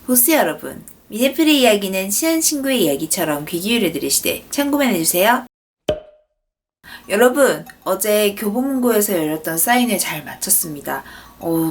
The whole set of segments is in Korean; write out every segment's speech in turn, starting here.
보스 여러분, 미네플의 이야기는 친한 친구의 이야기처럼 귀 기울여 들으시되 참고만 해주세요. 여러분, 어제 교보문고에서 열렸던 사인회 잘 마쳤습니다.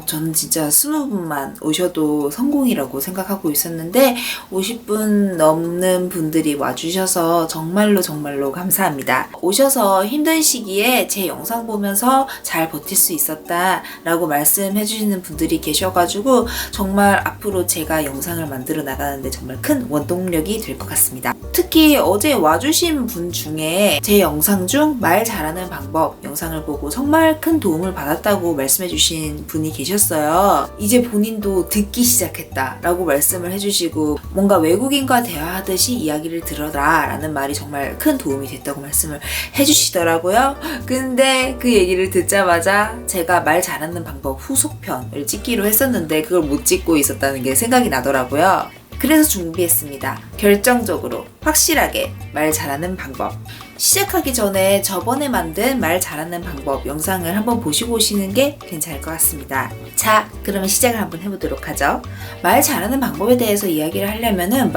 저는 진짜 20분만 오셔도 성공이라고 생각하고 있었는데 50분 넘는 분들이 와주셔서 정말로 감사합니다. 오셔서 힘든 시기에 제 영상 보면서 잘 버틸 수 있었다 라고 말씀해 주시는 분들이 계셔가지고 정말 앞으로 제가 영상을 만들어 나가는데 정말 큰 원동력이 될 것 같습니다. 특히 어제 와주신 분 중에 제 영상 중 말 잘하는 방법 영상을 보고 정말 큰 도움을 받았다고 말씀해 주신 분이 계셨어요. 이제 본인도 듣기 시작했다 라고 말씀을 해주시고 뭔가 외국인과 대화하듯이 이야기를 들어라 라는 말이 정말 큰 도움이 됐다고 말씀을 해주시더라고요. 근데 그 얘기를 듣자마자 제가 말 잘하는 방법 후속편을 찍기로 했었는데 그걸 못 찍고 있었다는 게 생각이 나더라고요. 그래서 준비했습니다. 결정적으로 확실하게 말 잘하는 방법. 시작하기 전에 저번에 만든 말 잘하는 방법 영상을 한번 보시고 오시는 게 괜찮을 것 같습니다. 자, 그러면 시작을 한번 해보도록 하죠. 말 잘하는 방법에 대해서 이야기를 하려면은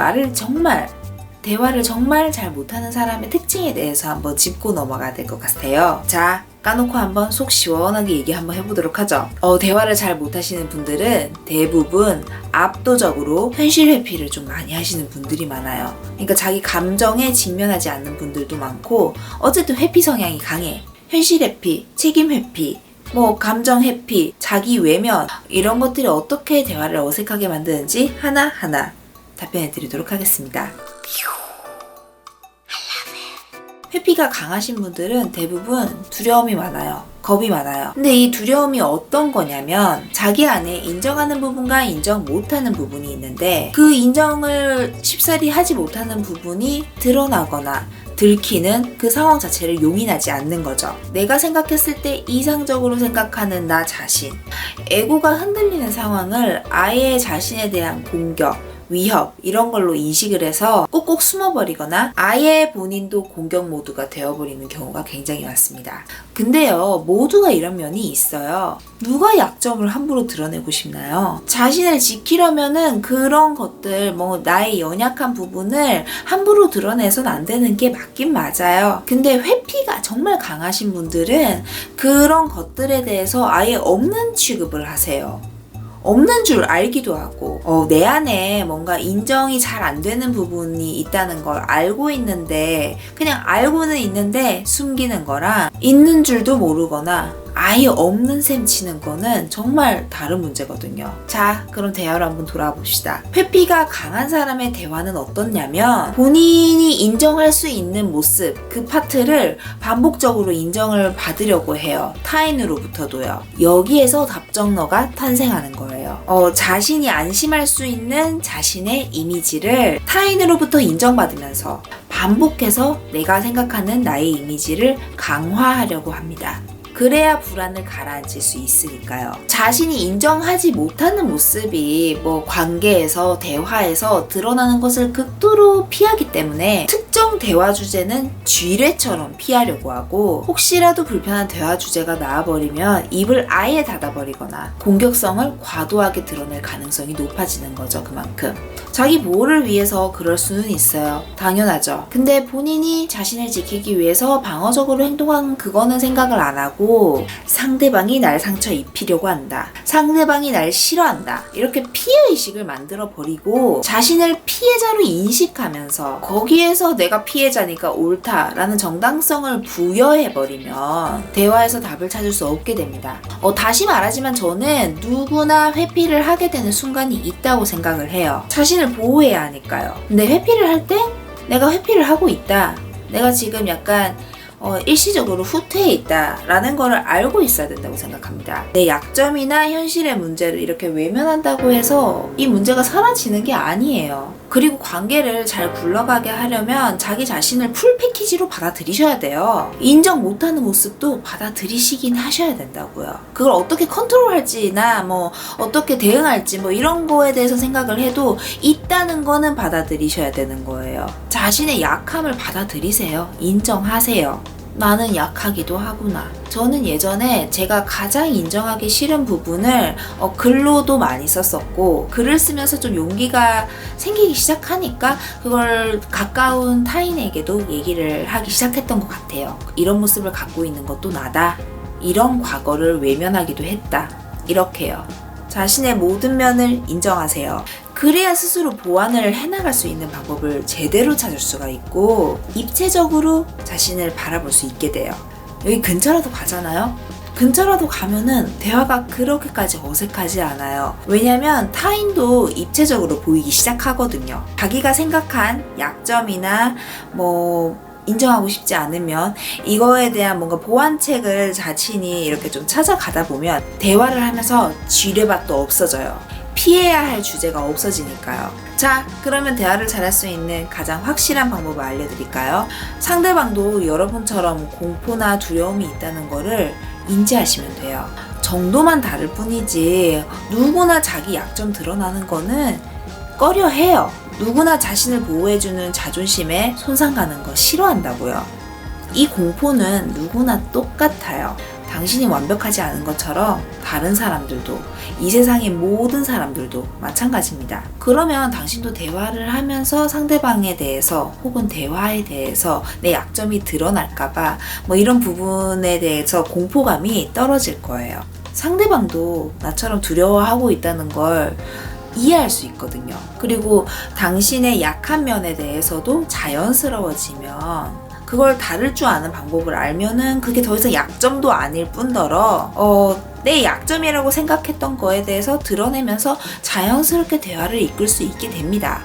대화를 정말 잘 못하는 사람의 특징에 대해서 한번 짚고 넘어가야 될 것 같아요. 자, 까놓고 한번 속 시원하게 얘기 한번 해보도록 하죠. 대화를 잘 못하시는 분들은 대부분 압도적으로 현실 회피를 좀 많이 하시는 분들이 많아요. 그러니까 자기 감정에 직면하지 않는 분들도 많고 어쨌든 회피 성향이 강해. 현실 회피, 책임 회피, 감정 회피, 자기 외면 이런 것들이 어떻게 대화를 어색하게 만드는지 하나하나 답변해 드리도록 하겠습니다. 회피가 강하신 분들은 대부분 두려움이 많아요. 겁이 많아요. 근데 이 두려움이 어떤 거냐면 자기 안에 인정하는 부분과 인정 못하는 부분이 있는데 그 인정을 쉽사리 하지 못하는 부분이 드러나거나 들키는 그 상황 자체를 용인하지 않는 거죠. 내가 생각했을 때 이상적으로 생각하는 나 자신. 에고가 흔들리는 상황을 아예 자신에 대한 공격, 위협 이런 걸로 인식을 해서 꼭꼭 숨어버리거나 아예 본인도 공격 모드가 되어버리는 경우가 굉장히 많습니다. 근데요, 모두가 이런 면이 있어요. 누가 약점을 함부로 드러내고 싶나요? 자신을 지키려면은 그런 것들, 나의 연약한 부분을 함부로 드러내선 안 되는 게 맞긴 맞아요. 근데 회피가 정말 강하신 분들은 그런 것들에 대해서 아예 없는 취급을 하세요. 없는 줄 알기도 하고 내 안에 뭔가 인정이 잘 안 되는 부분이 있다는 걸 알고 있는데 그냥 알고는 있는데 숨기는 거랑 있는 줄도 모르거나 아예 없는 셈 치는 거는 정말 다른 문제거든요. 자, 그럼 대화로 한번 돌아와 봅시다. 회피가 강한 사람의 대화는 어떻냐면 본인이 인정할 수 있는 모습, 그 파트를 반복적으로 인정을 받으려고 해요. 타인으로부터도요. 여기에서 답정너가 탄생하는 거예요. 자신이 안심할 수 있는 자신의 이미지를 타인으로부터 인정받으면서 반복해서 내가 생각하는 나의 이미지를 강화하려고 합니다. 그래야 불안을 가라앉힐 수 있으니까요. 자신이 인정하지 못하는 모습이 관계에서 대화에서 드러나는 것을 극도로 피하기 때문에 특정 대화 주제는 쥐뢰처럼 피하려고 하고 혹시라도 불편한 대화 주제가 나와버리면 입을 아예 닫아버리거나 공격성을 과도하게 드러낼 가능성이 높아지는 거죠. 그만큼 자기 보호를 위해서 그럴 수는 있어요. 당연하죠. 근데 본인이 자신을 지키기 위해서 방어적으로 행동한 그거는 생각을 안 하고 상대방이 날 상처 입히려고 한다. 상대방이 날 싫어한다. 이렇게 피해의식을 만들어버리고 자신을 피해자로 인식하면서 거기에서 내가 피해자니까 옳다라는 정당성을 부여해버리면 대화에서 답을 찾을 수 없게 됩니다. 다시 말하지만 저는 누구나 회피를 하게 되는 순간이 있다고 생각을 해요. 자신을 보호해야 하니까요. 근데 회피를 할 때 내가 회피를 하고 있다. 내가 지금 약간 일시적으로 후퇴해 있다라는 거를 알고 있어야 된다고 생각합니다. 내 약점이나 현실의 문제를 이렇게 외면한다고 해서 이 문제가 사라지는 게 아니에요. 그리고 관계를 잘 굴러가게 하려면 자기 자신을 풀 패키지로 받아들이셔야 돼요. 인정 못하는 모습도 받아들이시긴 하셔야 된다고요. 그걸 어떻게 컨트롤할지나 어떻게 대응할지 이런 거에 대해서 생각을 해도 있다는 거는 받아들이셔야 되는 거예요. 자신의 약함을 받아들이세요. 인정하세요. 나는 약하기도 하구나. 저는 예전에 제가 가장 인정하기 싫은 부분을 글로도 많이 썼었고, 글을 쓰면서 좀 용기가 생기기 시작하니까 그걸 가까운 타인에게도 얘기를 하기 시작했던 것 같아요. 이런 모습을 갖고 있는 것도 나다. 이런 과거를 외면하기도 했다. 이렇게요. 자신의 모든 면을 인정하세요. 그래야 스스로 보완을 해나갈 수 있는 방법을 제대로 찾을 수가 있고, 입체적으로 자신을 바라볼 수 있게 돼요. 여기 근처라도 가잖아요? 근처라도 가면은 대화가 그렇게까지 어색하지 않아요. 왜냐면 타인도 입체적으로 보이기 시작하거든요. 자기가 생각한 약점이나 인정하고 싶지 않으면 이거에 대한 뭔가 보완책을 자신이 이렇게 좀 찾아가다 보면 대화를 하면서 지뢰밭도 없어져요. 피해야 할 주제가 없어지니까요. 자, 그러면 대화를 잘할 수 있는 가장 확실한 방법을 알려드릴까요? 상대방도 여러분처럼 공포나 두려움이 있다는 거를 인지하시면 돼요. 정도만 다를 뿐이지 누구나 자기 약점 드러나는 거는 꺼려 해요. 누구나 자신을 보호해주는 자존심에 손상 가는 거 싫어한다고요. 이 공포는 누구나 똑같아요. 당신이 완벽하지 않은 것처럼 다른 사람들도, 이 세상의 모든 사람들도 마찬가지입니다. 그러면 당신도 대화를 하면서 상대방에 대해서 혹은 대화에 대해서 내 약점이 드러날까봐 이런 부분에 대해서 공포감이 떨어질 거예요. 상대방도 나처럼 두려워하고 있다는 걸 이해할 수 있거든요. 그리고 당신의 약한 면에 대해서도 자연스러워지면, 그걸 다룰 줄 아는 방법을 알면은 그게 더 이상 약점도 아닐 뿐더러 내 약점이라고 생각했던 거에 대해서 드러내면서 자연스럽게 대화를 이끌 수 있게 됩니다.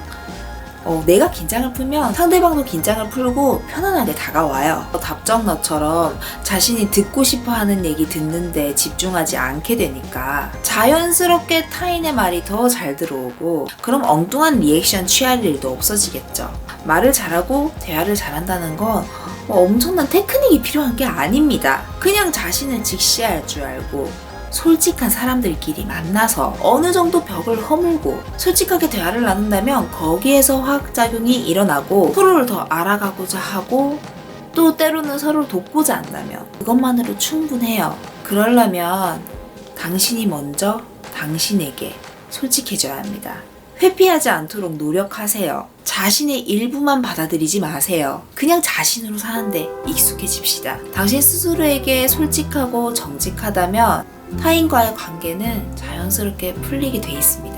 내가 긴장을 풀면 상대방도 긴장을 풀고 편안하게 다가와요. 답정너처럼 자신이 듣고 싶어 하는 얘기 듣는데 집중하지 않게 되니까 자연스럽게 타인의 말이 더 잘 들어오고, 그럼 엉뚱한 리액션 취할 일도 없어지겠죠. 말을 잘하고 대화를 잘한다는 건 엄청난 테크닉이 필요한 게 아닙니다. 그냥 자신을 직시할 줄 알고 솔직한 사람들끼리 만나서 어느 정도 벽을 허물고 솔직하게 대화를 나눈다면 거기에서 화학작용이 일어나고 서로를 더 알아가고자 하고, 또 때로는 서로를 돕고자 한다면 그것만으로 충분해요. 그러려면 당신이 먼저 당신에게 솔직해져야 합니다. 회피하지 않도록 노력하세요. 자신의 일부만 받아들이지 마세요. 그냥 자신으로 사는데 익숙해집시다. 당신 스스로에게 솔직하고 정직하다면 타인과의 관계는 자연스럽게 풀리게 돼 있습니다.